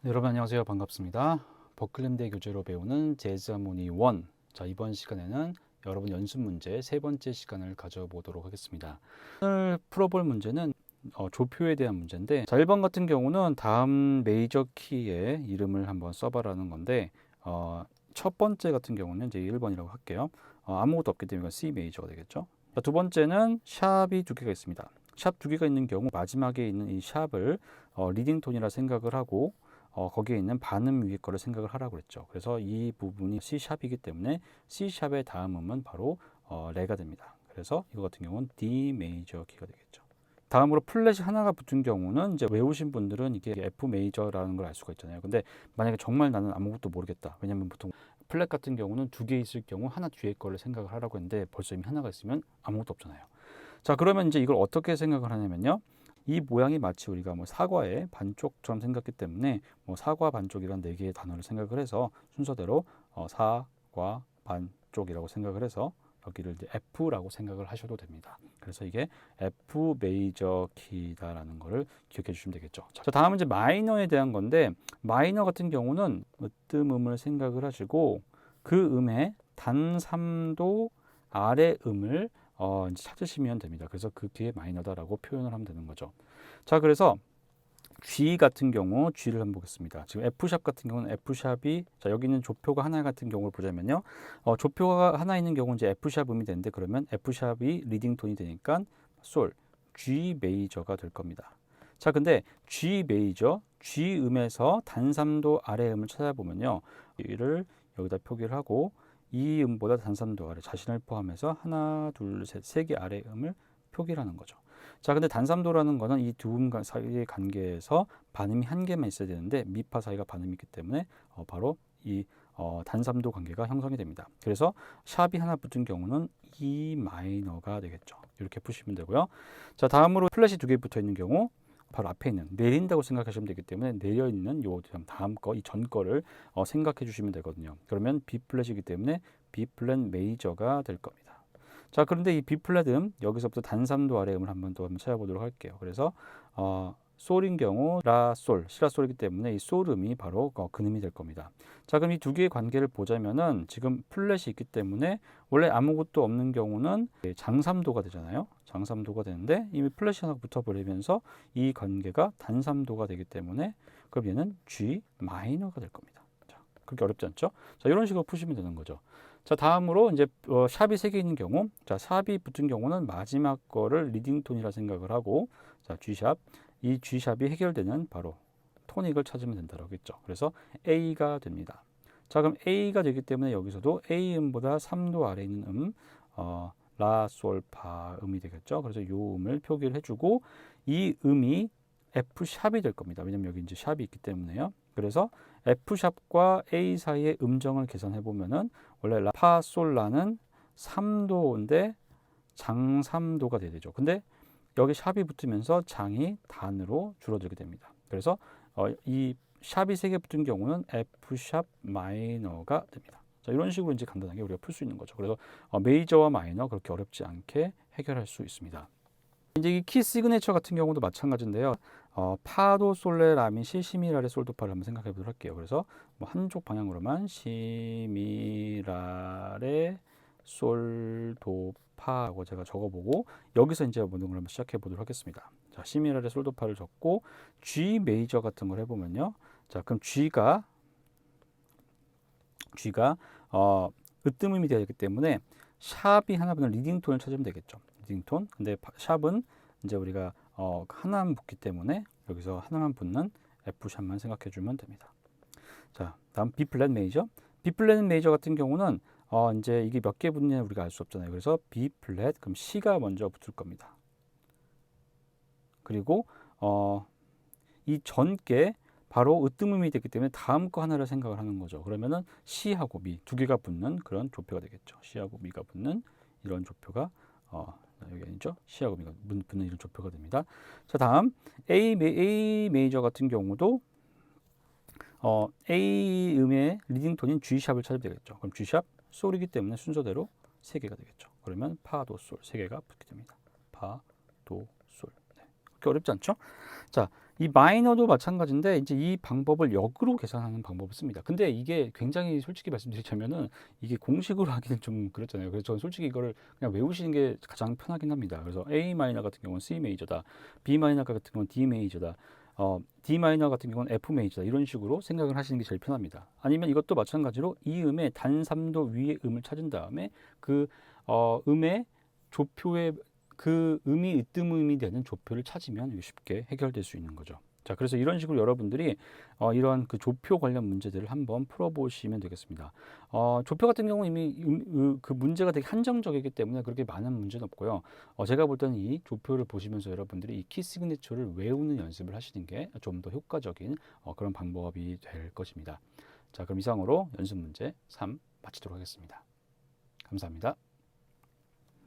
네, 여러분 안녕하세요. 반갑습니다. 버클리대 교재로 배우는 재즈 하모니 1. 자, 이번 시간에는 여러분 연습 문제 세 번째 시간을 가져보도록 하겠습니다. 오늘 풀어볼 문제는 조표에 대한 문제인데, 자, 1번 같은 경우는 다음 메이저 키의 이름을 한번 써봐라는 건데, 첫 번째 같은 경우는 이제 1번이라고 할게요. 아무것도 없기 때문에 C 메이저가 되겠죠. 자, 두 번째는 샵이 두 개가 있습니다. 샵 두 개가 있는 경우 마지막에 있는 이 샵을 리딩 톤이라 생각을 하고 거기에 있는 반음 위에 거를 생각을 하라고 그랬죠. 그래서 이 부분이 C샵이기 때문에 C샵의 다음 음은 바로 레가 됩니다. 그래서 이거 같은 경우는 D 메이저 키가 되겠죠. 다음으로 플랫이 하나가 붙은 경우는 이제 외우신 분들은 이게 F 메이저라는 걸 알 수가 있잖아요. 근데 만약에 정말 나는 아무것도 모르겠다. 왜냐면 보통 플랫 같은 경우는 두 개 있을 경우 하나 뒤에 거를 생각을 하라고 했는데 벌써 이미 하나가 있으면 아무것도 없잖아요. 자, 그러면 이제 이걸 어떻게 생각을 하냐면요. 이 모양이 마치 우리가 뭐 사과의 반쪽처럼 생겼기 때문에 뭐 사과 반쪽이란 네 개의 단어를 생각을 해서 순서대로 사과 반쪽이라고 생각을 해서 여기를 이제 F라고 생각을 하셔도 됩니다. 그래서 이게 F 메이저 키다라는 거를 기억해 주시면 되겠죠. 자, 다음은 이제 마이너에 대한 건데, 마이너 같은 경우는 으뜸음을 생각을 하시고 그 음의 단 3도 아래 음을 이제 찾으시면 됩니다. 그래서 그 뒤에 마이너다라고 표현을 하면 되는 거죠. 자, 그래서 G 같은 경우 G를 한번 보겠습니다. 지금 F샵 같은 경우는 F샵이, 자, 여기 있는 조표가 하나 같은 경우를 보자면요. 조표가 하나 있는 경우는 이제 F샵 음이 되는데, 그러면 F샵이 리딩 톤이 되니까 솔, G 메이저가 될 겁니다. 자, 근데 G 메이저, G 음에서 단 3도 아래 음을 찾아보면요. 이를 여기다 표기를 하고 이 음보다 단 3도 아래, 자신을 포함해서 하나, 둘, 셋, 세 개 아래 음을 표기를 하는 거죠. 자, 근데 단삼도라는 거는 이 두 음 사이의 관계에서 반음이 한 개만 있어야 되는데 미파 사이가 반음이 있기 때문에 바로 이 단삼도 관계가 형성이 됩니다. 그래서 샵이 하나 붙은 경우는 E 마이너가 되겠죠. 이렇게 푸시면 되고요. 자, 다음으로 플랫이 두 개 붙어 있는 경우 바로 앞에 있는 내린다고 생각하시면 되기 때문에 내려 있는 요 다음 거, 이 전 거를 생각해 주시면 되거든요. 그러면 B 플랫이기 때문에 B 플랫 메이저가 될 겁니다. 자, 그런데 이 B 플랫 음, 여기서부터 단삼도 아래 음을 한번 찾아보도록 할게요. 그래서 솔인 경우 라 솔, 시라 솔이기 때문에 이 솔 음이 바로 근음이 될 겁니다. 자, 그럼 이 두 개의 관계를 보자면은 지금 플랫이 있기 때문에 원래 아무것도 없는 경우는 장삼도가 되잖아요. 장삼도가 되는데 이미 플랫이 하나 붙어버리면서 이 관계가 단삼도가 되기 때문에 그럼 얘는 G 마이너가 될 겁니다. 자, 그렇게 어렵지 않죠? 자, 이런 식으로 푸시면 되는 거죠. 자, 다음으로 이제 샵이 세 개 있는 경우, 자, 샵이 붙은 경우는 마지막 거를 리딩 톤이라 생각을 하고, 자, G샵, 이 G샵이 해결되는 바로 토닉을 찾으면 된다고 했죠. 그래서 A가 됩니다. 자, 그럼 A가 되기 때문에 여기서도 A 음보다 3도 아래 있는 라, 솔, 파 음이 되겠죠. 그래서 이 음을 표기를 해주고 이 음이 F샵이 될 겁니다. 왜냐면 여기 이제 샵이 있기 때문에요. 그래서 F샵과 A 사이의 음정을 계산해 보면은 원래 라, 파, 솔, 라는 3도인데 장 3도가 돼야 되죠. 근데 여기 샵이 붙으면서 장이 단으로 줄어들게 됩니다. 그래서 이 샵이 3개 붙은 경우는 F샵 마이너가 됩니다. 자, 이런 식으로 이제 간단하게 우리가 풀 수 있는 거죠. 그래서 메이저와 마이너 그렇게 어렵지 않게 해결할 수 있습니다. 이제 이 키 시그네처 같은 경우도 마찬가지인데요. 파도 솔레 라미 시 시미라레 솔도파를 한번 생각해 보도록 할게요. 그래서 뭐 한쪽 방향으로만 시미라레 솔도파하고 제가 적어보고 여기서 이제 모든 걸 한번 시작해 보도록 하겠습니다. 자, 시미라레 솔도파를 적고 G 메이저 같은 걸 해보면요. 자, 그럼 G가 으뜸음이 되어 있기 때문에 샵이 하나 붙는 리딩 톤을 찾으면 되겠죠. 리딩 톤. 근데 샵은 이제 우리가 하나만 붙기 때문에 여기서 하나만 붙는 F 샵만 생각해 주면 됩니다. 자, 다음 B 플랫 메이저. B 플랫 메이저 같은 경우는 이제 이게 몇 개 붙느냐 우리가 알 수 없잖아요. 그래서 B 플랫 그럼 C가 먼저 붙을 겁니다. 그리고 이 전께 바로 으뜸음이 됐기 때문에 다음 거 하나를 생각을 하는 거죠. 그러면은 C하고 미 두 개가 붙는 그런 조표가 되겠죠. C하고 미가 붙는 이런 조표가 여기 아니죠? C하고 미가 붙는 이런 조표가 됩니다. 자, 다음 A 메이저 같은 경우도 A 음의 리딩 톤인 G 샵을 찾으면 되겠죠. 그럼 G 샵 솔이기 때문에 순서대로 세 개가 되겠죠. 그러면 파, 도, 솔 세 개가 붙게 됩니다. 파, 도, 솔. 네. 그렇게 어렵지 않죠? 자, 이 마이너도 마찬가지인데 이제 이 방법을 역으로 계산하는 방법을 씁니다. 근데 이게 굉장히 솔직히 말씀드리자면은 이게 공식으로 하기는 좀 그렇잖아요. 그래서 저는 솔직히 이거를 그냥 외우시는 게 가장 편하긴 합니다. 그래서 A 마이너 같은 경우는 C 메이저다, B 마이너 같은 경우는 D 메이저다, D 마이너 같은 경우는 F 메이저다 이런 식으로 생각을 하시는 게 제일 편합니다. 아니면 이것도 마찬가지로 이 음의 단 3도 위의 음을 찾은 다음에 그 음의 조표의 그 음이 으뜸음이 되는 조표를 찾으면 쉽게 해결될 수 있는 거죠. 자, 그래서 이런 식으로 여러분들이 이런 그 조표 관련 문제들을 한번 풀어보시면 되겠습니다. 조표 같은 경우 이미 그 문제가 되게 한정적이기 때문에 그렇게 많은 문제는 없고요. 제가 볼 때는 이 조표를 보시면서 여러분들이 이 키 시그니처를 외우는 연습을 하시는 게 좀 더 효과적인 그런 방법이 될 것입니다. 자, 그럼 이상으로 연습 문제 3 마치도록 하겠습니다. 감사합니다.